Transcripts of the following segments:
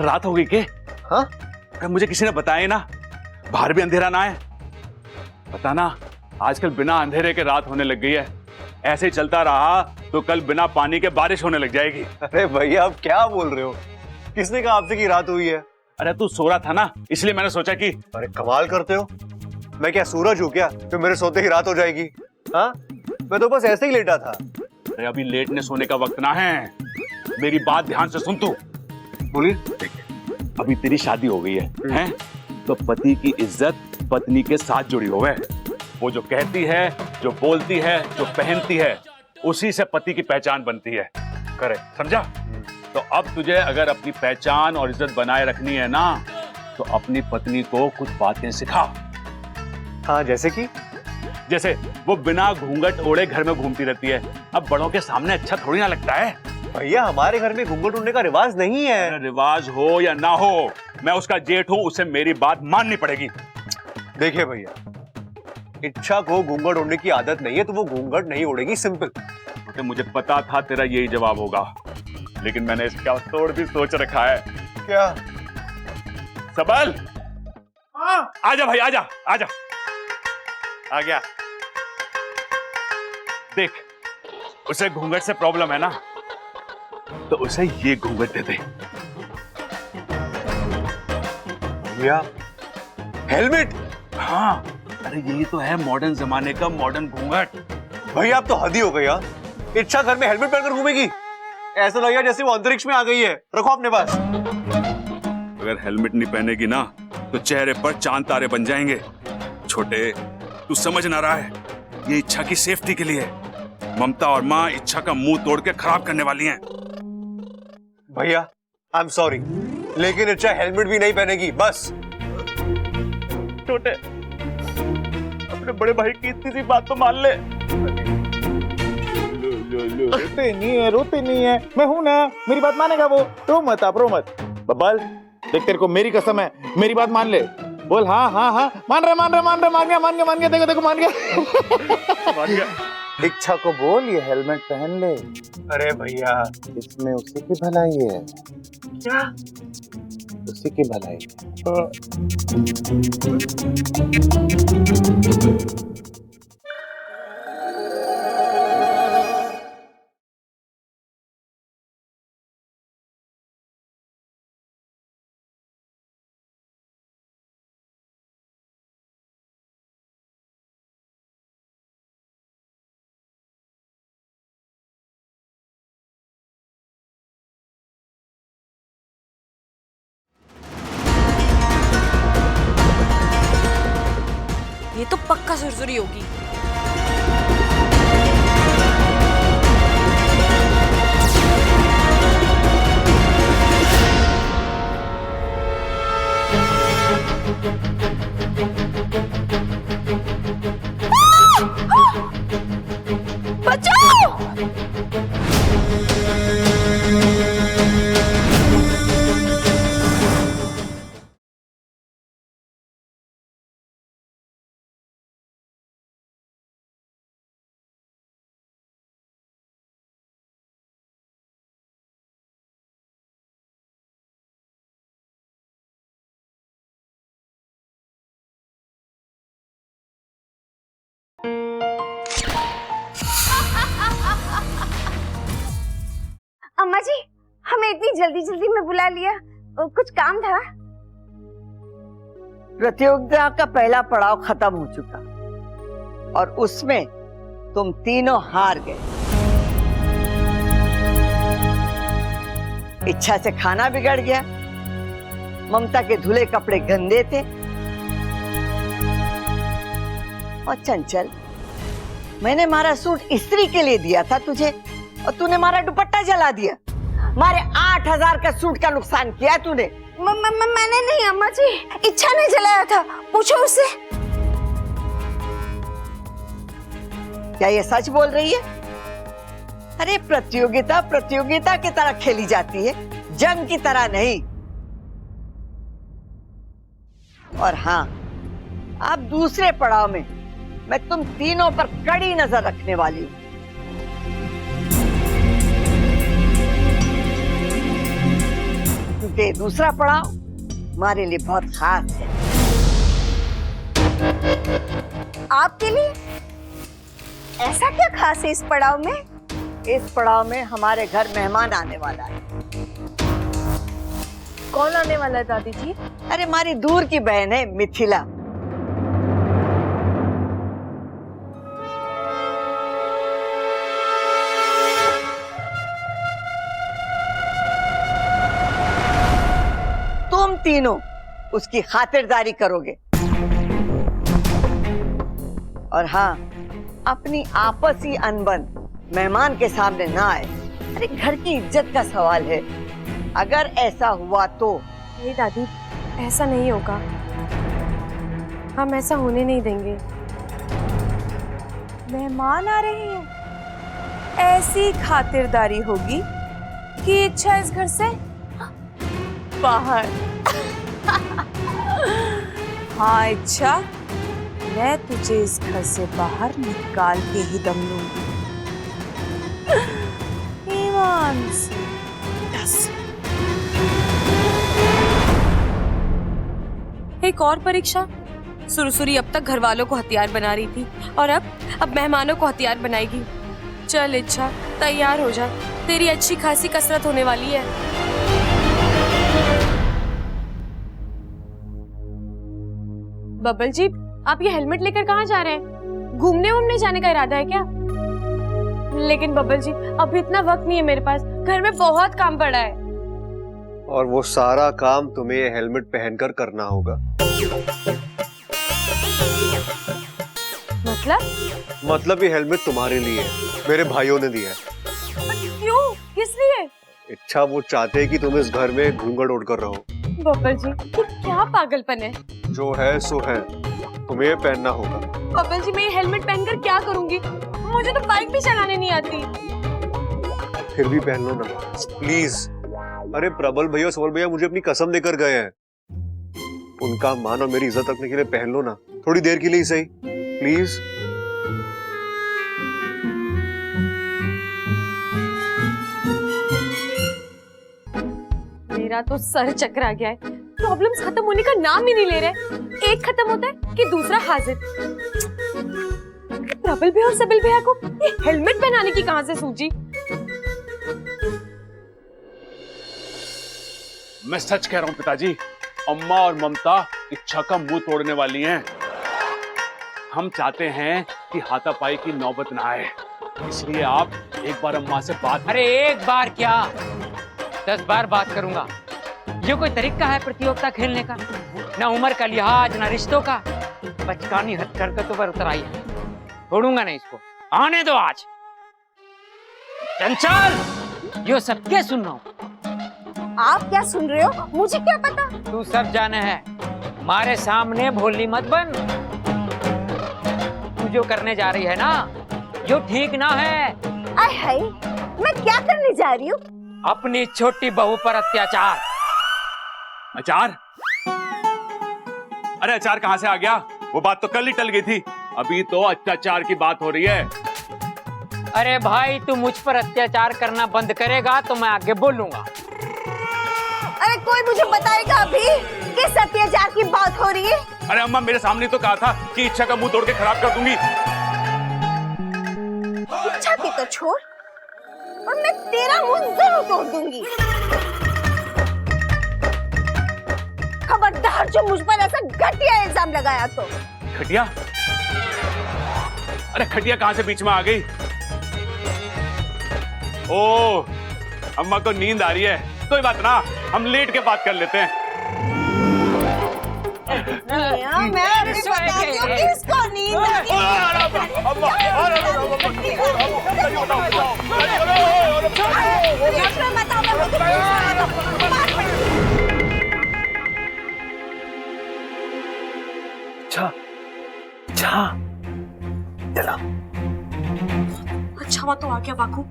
रात हो गई के? हाँ? अरे मुझे किसी ने बताया ना, बाहर भी अंधेरा ना है। पता ना, आजकल बिना अंधेरे के रात होने लग गई है। ऐसे ही चलता रहा तो कल बिना पानी के बारिश होने लग जाएगी। अरे भैया आप क्या बोल रहे हो? किसने कहा आपसे की रात हुई है? अरे तू सो रहा था ना, इसलिए मैंने सोचा कि। अरे कमाल करते हो, मैं क्या सूरज हूँ क्या तो मेरे सोते ही रात हो जाएगी? हाँ, मैं तो बस ऐसे ही लेटा था। अरे अभी लेटने सोने का वक्त ना है, मेरी बात ध्यान से सुन तू। बोलिए। अभी तेरी शादी हो गई है? तो पति की इज्जत पत्नी के साथ जुड़ी हुई है। वो जो कहती है, जो बोलती है, जो पहनती है, उसी से पति की पहचान बनती है। करेक्ट, समझा? तो अब तुझे अगर अपनी पहचान और इज्जत बनाए रखनी है ना, तो अपनी पत्नी को कुछ बातें सिखा। हाँ, जैसे कि? जैसे वो बिना घूंघट ओढ़े घर में घूमती रहती है। अब बड़ों के सामने अच्छा थोड़ी ना लगता है। भैया हमारे घर में घूंघट उड़ने का रिवाज नहीं है। अरे रिवाज हो या ना हो, मैं उसका जेठ हूं, उसे मेरी बात माननी पड़ेगी। देखिए भैया, इच्छा को घूंघट ओढ़ने की आदत नहीं है तो वो घूंघट नहीं ओढ़ेगी, सिंपल। तो मुझे पता था तेरा यही जवाब होगा, लेकिन मैंने इसका तोड़ भी सोच रखा है। क्या? सबल, आजा भाई, आजा आजा। आ गया। देख, उसे घूंघट से प्रॉब्लम है ना, तो उसे ये घूंघट दे दे। भैया हेलमेट? हाँ, अरे यही तो है मॉडर्न जमाने का मॉडर्न घूंघट। भैया आप तो हद ही हो गई। इच्छा घर में हेलमेट पहनकर घूमेगी? ऐसा लगेगा जैसे वो अंतरिक्ष में आ गई है। रखो अपने पास। अगर हेलमेट नहीं पहनेगी ना, तो चेहरे पर चांद तारे बन जाएंगे। छोटे, तू समझ ना रहा है, ये इच्छा की सेफ्टी के लिए। ममता और माँ इच्छा का मुंह तोड़ के खराब करने वाली हैं। भैया आई एम सॉरी, लेकिन इच्छा हेलमेट भी नहीं पहनेगी, बस। छोटे, अपने बड़े भाई की इतनी सी बात तो मान ले। रोते नहीं है, मैं हूं ना, मेरी बात मानेगा वो। रो मत, आप रो मत। बब्बल देख, तेरे को मेरी कसम है, मेरी बात मान ले। बोल हाँ हाँ हाँ, मान रहा मान गया, देखो मान गया। इच्छा को बोल ये हेलमेट पहन ले। अरे भैया, इसमें उसी की भलाई है। क्या? उसी की भलाई। ये तो पक्का सुरसुरी होगी। बचाओ! अम्मा जी, हमें इतनी जल्दी जल्दी में बुला लिया, कुछ काम था? प्रतियोगिता का पहला पड़ाव खत्म हो चुका और उसमें तुम तीनों हार गए। इच्छा से खाना बिगड़ गया, ममता के धुले कपड़े गंदे थे, और चंचल, मैंने मारा सूट इस्त्री के लिए दिया था तुझे और तूने मारा दुपट्टा जला दिया। मारे 8,000 का सूट का नुकसान किया तूने। मैंने नहीं अम्मा जी, इच्छा ने जलाया था, पूछो उससे। क्या ये सच बोल रही है? अरे प्रतियोगिता प्रतियोगिता की तरह खेली जाती है, जंग की तरह नहीं। और हाँ, अब दूसरे पड़ाव में मैं तुम तीनों पर कड़ी नजर रखने वाली हूं। क्योंकि दूसरा पड़ाव हमारे लिए बहुत खास है। आपके लिए ऐसा क्या खास है इस पड़ाव में? इस पड़ाव में हमारे घर मेहमान आने वाला है। कौन आने वाला है दादी जी? अरे हमारी दूर की बहन है मिथिला। तुम तीनों उसकी खातिरदारी करोगे। और हाँ, अपनी आपसी अनबन मेहमान के सामने ना आए। अरे घर की इज्जत का सवाल है, अगर ऐसा हुआ तो। नहीं दादी, ऐसा नहीं होगा। हम ऐसा होने नहीं देंगे। मेहमान आ रहे हैं, ऐसी खातिरदारी होगी कि इच्छा इस घर से बाहर। हाँ इच्छा, मैं तुझे इस घर से बाहर निकाल के ही दम लूंगी। ईमान से। यस। एक और परीक्षा। सुरसुरी अब तक घर वालों को हथियार बना रही थी और अब मेहमानों को हथियार बनाएगी। चल इच्छा, तैयार हो जा, तेरी अच्छी खासी कसरत होने वाली है। बबल जी, आप ये हेलमेट लेकर कहाँ जा रहे हैं? घूमने जाने का इरादा है क्या? लेकिन बबल जी, अभी इतना वक्त नहीं है मेरे पास, घर में बहुत काम पड़ा है। और वो सारा काम तुम्हें ये हेलमेट पहनकर करना होगा। मतलब ये हेलमेट तुम्हारे लिए है, मेरे भाइयों ने दिया है। क्यों? किस लिए? इच्छा वो चाहते हैं कि तुम इस घर में घूंघट ओढ़कर रहो। बबल जी, ये क्या पागलपन है? जो है सो है, तुम्हें ये पहनना होगा। बबल जी, मैं ये हेलमेट पहनकर क्या करूंगी? मुझे तो बाइक भी चलाने नहीं आती। फिर भी पहन लो ना प्लीज। अरे प्रबल भैया सोल भैया मुझे अपनी कसम देकर गए हैं, उनका मान और मेरी इज्जत रखने के लिए पहन लो ना, थोड़ी देर के लिए ही सही, प्लीज। मेरा तो सर चकरा गया है। प्रॉब्लम्स खत्म होने का नाम ही नहीं ले रहे। एक खत्म होता है कि दूसरा हाजिर। प्रबल भैया और सबल भैया को ये हेलमेट पहनाने की कहां से सूझी? मैं सच कह रहा हूं पिताजी, अम्मा और ममता इच्छा का मुंह तोड़ने वाली हैं। हम चाहते हैं कि हाथापाई की नौबत ना आए, इसलिए आप एक बार अम्मा से बात। अरे एक बार क्या, 10 बार बात करूंगा। ये कोई तरीका है प्रतियोगिता खेलने का? ना उम्र का लिहाज, ना रिश्तों का। बचकानी हरकतों पर उतर आई है, छोड़ूंगा नहीं इसको। आने दो आज। चंचल, यो सब क्या सुन रहा हूँ? आप क्या सुन रहे हो? मुझे क्या पता? तू सब जाने है, हमारे सामने भोली मत बन। तू जो करने जा रही है ना, जो ठीक ना है। आय हाय, मैं क्या करने जा रही हूँ? अपनी छोटी बहू पर अत्याचार। अचार? अरे अचार कहां से आ गया? वो बात तो कल ही टल गई थी, अभी तो अत्याचार की बात हो रही है। अरे भाई, तू मुझ पर अत्याचार करना बंद करेगा तो मैं आगे बोलूंगा। अरे कोई मुझे बताएगा अभी किस अत्याचार की बात हो रही है? अरे अम्मा, मेरे सामने तो कहा था कि इच्छा का मुंह तोड़ के खराब कर दूंगी। इच्छा की तो छोड़, और मैं तेरा मुंह जरूर तोड़ दूंगी। खबरदार जो मुझ पर ऐसा घटिया इल्जाम लगाया तो। खटिया? अरे खटिया कहां से बीच में आ गई? ओ, अम्मा को नींद आ रही है, कोई बात ना, हम लेट के बात कर लेते हैं। मैं अभी बताती हूँ किसको नींद आ रही अच्छा हुआ तो आ गया वाकू।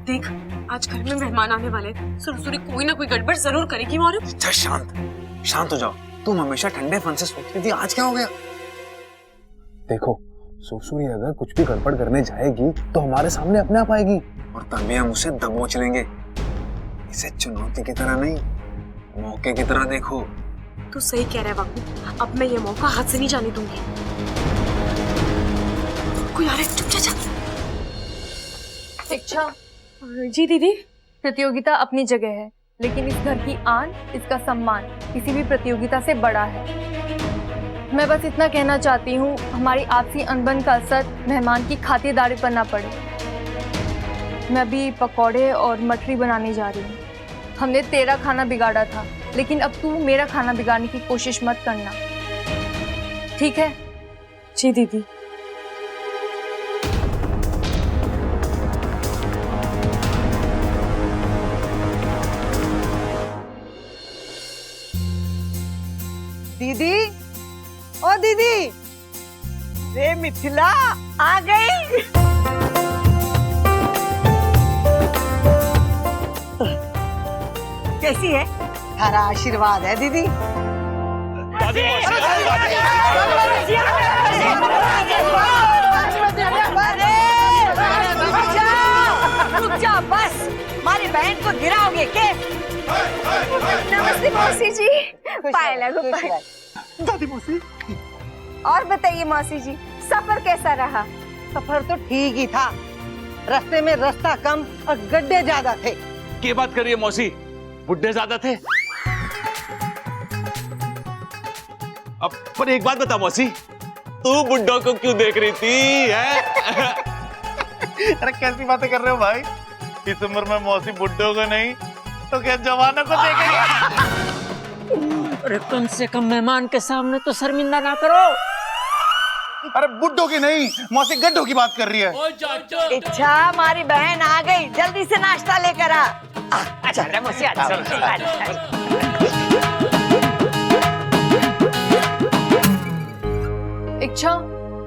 देख, आज घर में मेहमान आने वाले, सुरसुरी कोई ना कोई गड़बड़ जरूर करेगी। और अच्छा शांत हो जाओ। तुम हमेशा ठंडे मन से सोचती थी, आज क्या हो गया? देखो, सुरसुरी अगर कुछ भी गड़बड़ करने जाएगी तो हमारे सामने अपने आप आएगी और तभी हम उसे दबोच लेंगे। इसे चुनौती की तरह नहीं, मौके की तरह देखो। तू सही कह रहा है बापू, अब मैं ये मौका हाथ से नहीं जाने दूंगी। कोई आ रहा है, चुप जा। शिक्षा जी दीदी। प्रतियोगिता अपनी जगह है, लेकिन इस घर की आन, इसका सम्मान किसी भी प्रतियोगिता से बड़ा है। मैं बस इतना कहना चाहती हूँ, हमारी आपसी अनबन का असर मेहमान की खातिरदारी पर ना पड़े। मैं अभी पकौड़े और मठरी बनाने जा रही हूँ। हमने तेरा खाना बिगाड़ा था, लेकिन अब तू मेरा खाना बिगाड़ने की कोशिश मत करना, ठीक है? जी दीदी। दीदी, ओ दीदी, रे मिथिला आ गई। कैसी है? तारा आशीर्वाद है दीदी। रुक जा बस, हमारी बहन को गिराओगे के? नमस्ते मौसी जी। पाए लगो पाए। दादी मौसी। और बताइए मौसी जी, सफर कैसा रहा? सफर तो ठीक ही था, रास्ते में रास्ता कम और गड्ढे ज्यादा थे। क्या बात कर रही है मौसी? बुड्ढे ज्यादा थे? अब पर एक बात बता मौसी, तू बुड्ढों को क्यों देख रही थी? है? अरे कैसी बातें कर रहे हो भाई? इस उम्र में मौसी बुड्ढों को नहीं तो क्या जवानों को देख रही है? अरे कम से कम मेहमान के सामने तो शर्मिंदा ना करो। अरे बुड्ढों की नहीं, मौसी गड्ढों की बात कर रही है। इच्छा, हमारी बहन आ गई, जल्दी से नाश्ता लेकर आ। अच्छा मौसी, इच्छा,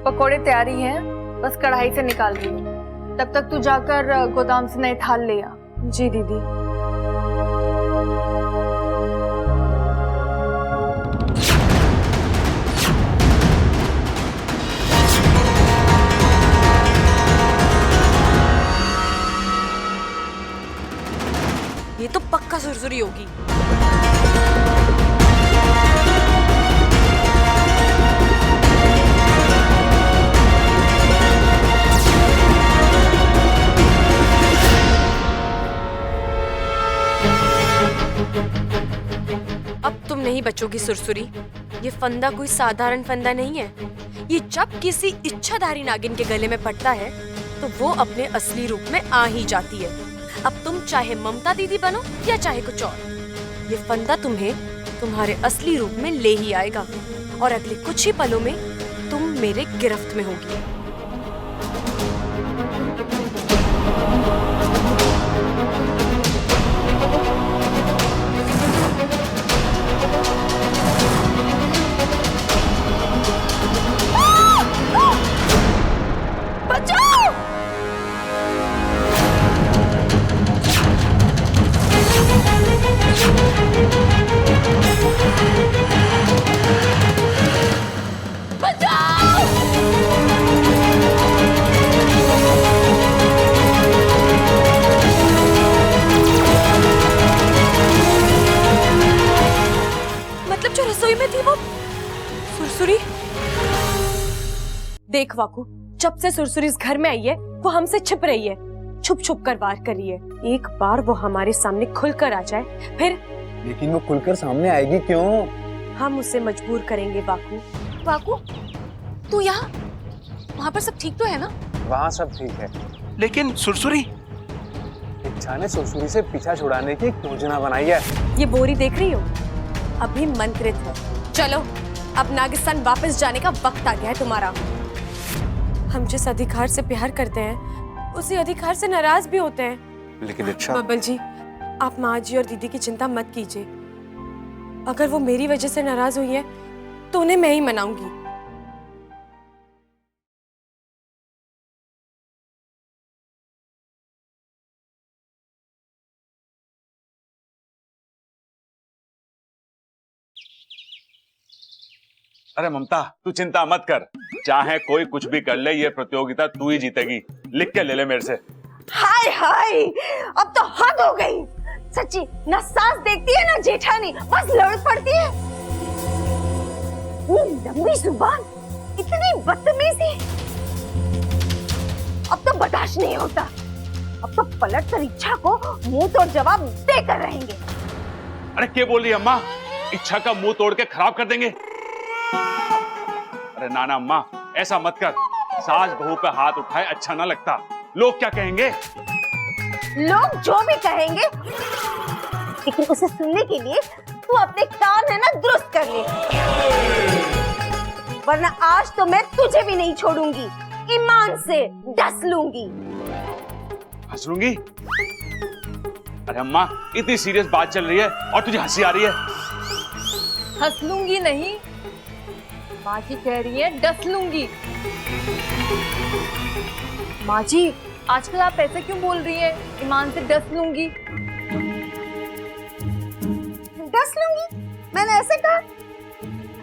पकौड़े तैयारी हैं, बस कढ़ाई से निकाल रही हूँ। तब तक तू जाकर गोदाम से नए थाल ले आ। जी दीदी। ये तो पक्का सुरसुरी होगी। अब तुम नहीं बचोगी सुरसुरी। ये फंदा कोई साधारण फंदा नहीं है। ये जब किसी इच्छाधारी नागिन के गले में पड़ता है तो वो अपने असली रूप में आ ही जाती है। अब तुम चाहे ममता दीदी बनो या चाहे कुछ और, ये फंदा तुम्हें तुम्हारे असली रूप में ले ही आएगा और अगले कुछ ही पलों में तुम मेरे गिरफ्त में होगी। मतलब जो रसोई में थी वो सुरसुरी? देख वाकू, जब से सुरसुरी इस घर में आई है वो हमसे छिप रही है, छुप छुप कर वार कर रही है। एक बार वो हमारे सामने खुलकर आ जाए फिर। लेकिन वो खुलकर सामने आएगी क्यों? हम उसे मजबूर करेंगे वाकू। वाकू, तू यहाँ? वहाँ पर सब ठीक तो है ना? वहाँ सब ठीक है, लेकिन सुरसुरी? इच्छा ने सुरसुरी से पीछा छुड़ाने की एक योजना बनाई है। ये बोरी देख रही हो? अभी मंत्रित है। चलो, अब नागिस्तान वापस जाने का वक्त आ गया है तुम्हारा। हम जिस अधिकार से प्यार करते हैं उसी अधिकार से नाराज भी होते हैं। लेकिन इच्छा, बब्बल जी, आप माँ जी और दीदी की चिंता मत कीजिए। अगर वो मेरी वजह से नाराज हुई है तो उन्हें मैं ही मनाऊंगी। अरे ममता, तू चिंता मत कर, चाहे कोई कुछ भी कर ले, ये प्रतियोगिता तू ही जीतेगी। लिख के ले ले मेरे से। हाय हाय, अब तो हद हो गई। सच्ची ना सास देखती है ना जेठानी, बस लड़ पड़ती है। ये लंबी जुबान, इतनी बदतमीजी, अब तो बर्दाश्त नहीं होता। अब तो पलट कर इच्छा को मुंह तोड़ जवाब देकर रहेंगे। अरे क्या बोल रही है अम्मा? इच्छा का मुंह तोड़ के खराब कर देंगे? अरे नाना अम्मा, ऐसा मत कर। सास बहू पे हाथ उठाए अच्छा ना लगता। लोग क्या कहेंगे? लोग जो भी कहेंगे, लेकिन उसे सुनने के लिए तू अपने कान है ना दुरुस्त कर ले, वरना आज तो मैं तुझे भी नहीं छोड़ूंगी। ईमान से डस लूंगी। हंस लूंगी? अरे अम्मा, इतनी सीरियस बात चल रही है और तुझे हंसी आ रही है? हंस लूंगी नहीं, माँ जी कह रही है डस लूंगी। माँ जी, आजकल आप ऐसे क्यों बोल रही हैं? ईमान से डस लूंगी। डस लूंगी? मैंने ऐसे कहा?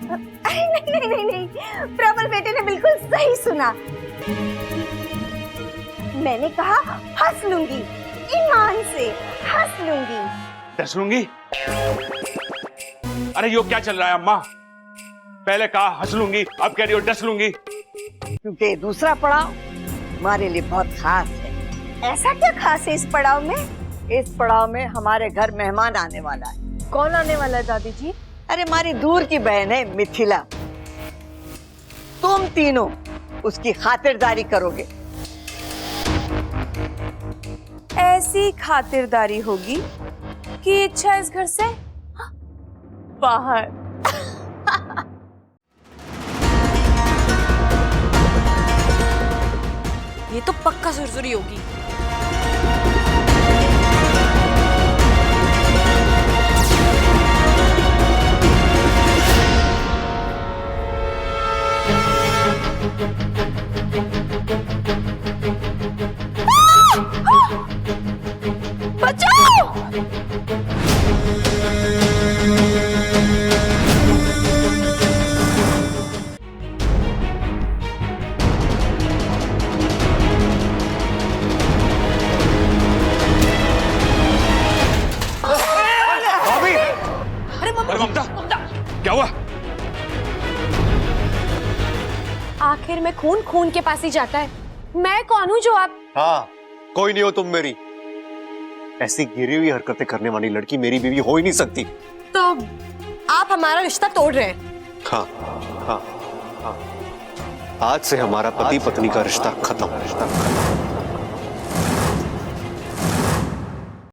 अरे नहीं नहीं नहीं नहीं, प्रबल बेटे ने बिल्कुल सही सुना। मैंने कहा हंस लूंगी, ईमान से हंस लूंगी। डस लूंगी? अरे यो क्या चल रहा है अम्मा? पहले कहा हंस लूंगी, अब कह रही हो डस लूंगी। क्योंकि दूसरा पड़ाव हमारे लिए बहुत खास है। ऐसा क्या खास है इस पड़ाव में? इस पड़ाव में हमारे घर मेहमान आने वाला है। कौन आने वाला है दादी जी? अरे हमारी दूर की बहन है मिथिला। तुम तीनों उसकी खातिरदारी करोगे। ऐसी खातिरदारी होगी कि इच्छा इस घर से बाहर। ये तो पक्का सुरसुरी होगी। बचाओ! अरे ममता, क्या हुआ? आखिर में खून खून के पास ही जाता है। मैं कौन हूँ जो आप? हाँ, कोई नहीं हो तुम मेरी। ऐसी गिरी हुई हरकतें करने वाली लड़की मेरी बीवी हो ही नहीं सकती। तो आप हमारा रिश्ता तोड़ रहे हैं? हाँ, हाँ, हाँ। आज से हमारा पति पत्नी का रिश्ता खत्म।